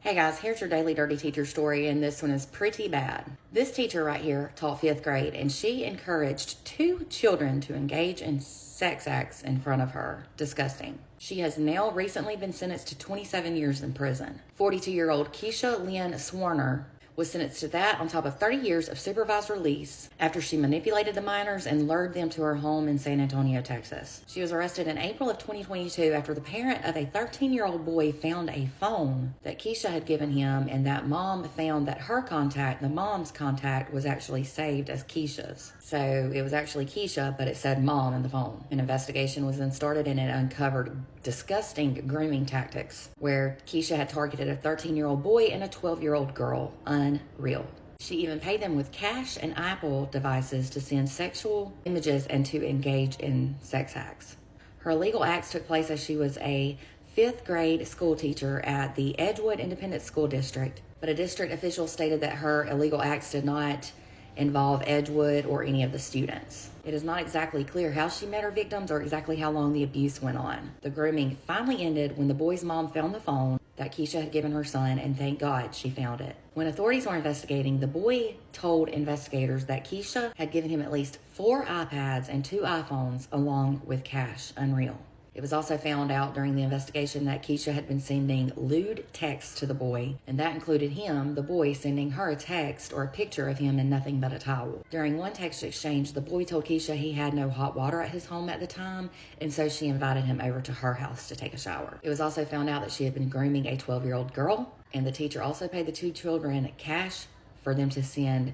Hey guys, here's your daily dirty teacher story, and this one is pretty bad. This teacher right here taught 5th grade, and she encouraged 2 children to engage in sex acts in front of her. Disgusting. She has now recently been sentenced to 27 years in prison. 42-year-old Keisha Lynn Swarner was sentenced to that on top of 30 years of supervised release after she manipulated the minors and lured them to her home in San Antonio, Texas. She was arrested in April of 2022 after the parent of a 13-year-old boy found a phone that Keisha had given him, and that mom found that her contact, the mom's contact, was actually saved as Keisha's. So it was actually Keisha, but it said mom in the phone. An investigation was then started, and it uncovered disgusting grooming tactics where Keisha had targeted a 13-year-old boy and a 12-year-old girl. Unreal. She even paid them with cash and Apple devices to send sexual images and to engage in sex acts. Her illegal acts took place as she was a 5th grade school teacher at the Edgewood Independent School District, but a district official stated that her illegal acts did not involve Edgewood or any of the students. It is not exactly clear how she met her victims or exactly how long the abuse went on. The grooming finally ended when the boy's mom found the phone that Keisha had given her son, and thank God she found it. When authorities were investigating, the boy told investigators that Keisha had given him at least 4 iPads and 2 iPhones along with cash. Unreal. It was also found out during the investigation that Keisha had been sending lewd texts to the boy, and that included him, the boy, sending her a text or a picture of him in nothing but a towel. During one text exchange, the boy told Keisha he had no hot water at his home at the time, and so she invited him over to her house to take a shower. It was also found out that she had been grooming a 12-year-old girl, and the teacher also paid the 2 children cash for them to send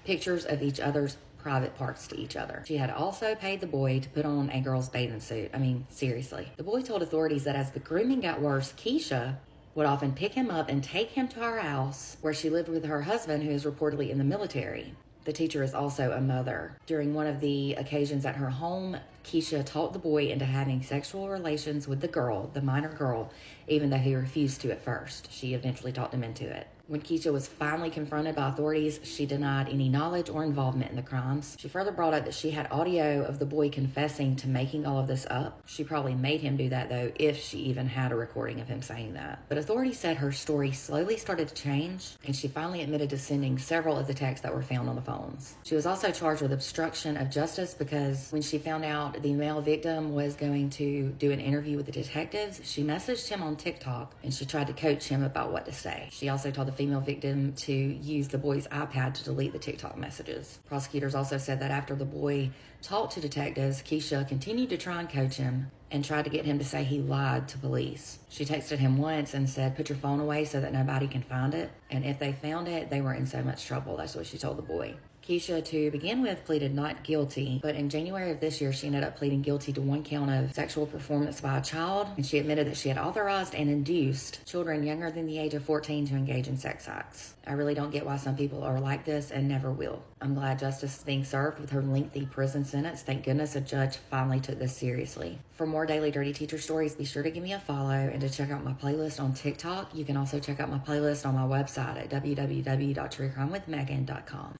pictures of each other's private parts to each other. She had also paid the boy to put on a girl's bathing suit. I mean, seriously. The boy told authorities that as the grooming got worse, Keisha would often pick him up and take him to her house where she lived with her husband, who is reportedly in the military. The teacher is also a mother. During one of the occasions at her home, Keisha talked the boy into having sexual relations with the girl, the minor girl, even though he refused to at first. She eventually talked him into it. When Keisha was finally confronted by authorities, she denied any knowledge or involvement in the crimes. She further brought up that she had audio of the boy confessing to making all of this up. She probably made him do that, though, if she even had a recording of him saying that. But authorities said her story slowly started to change, and she finally admitted to sending several of the texts that were found on the phones. She was also charged with obstruction of justice because when she found out the male victim was going to do an interview with the detectives, she messaged him on TikTok, and she tried to coach him about what to say. She also told the female victim to use the boy's iPad to delete the TikTok messages. Prosecutors also said that after the boy talked to detectives, Keisha continued to try and coach him and tried to get him to say he lied to police. She texted him once and said, "Put your phone away so that nobody can find it. And if they found it, they were in so much trouble." That's what she told the boy. Keisha, to begin with, pleaded not guilty, but in January of this year, she ended up pleading guilty to 1 count of sexual performance by a child, and she admitted that she had authorized and induced children younger than the age of 14 to engage in sex acts. I really don't get why some people are like this and never will. I'm glad justice is being served with her lengthy prison sentence. Thank goodness a judge finally took this seriously. For more daily dirty teacher stories, be sure to give me a follow and to check out my playlist on TikTok. You can also check out my playlist on my website at www.truecrimewithmegan.com.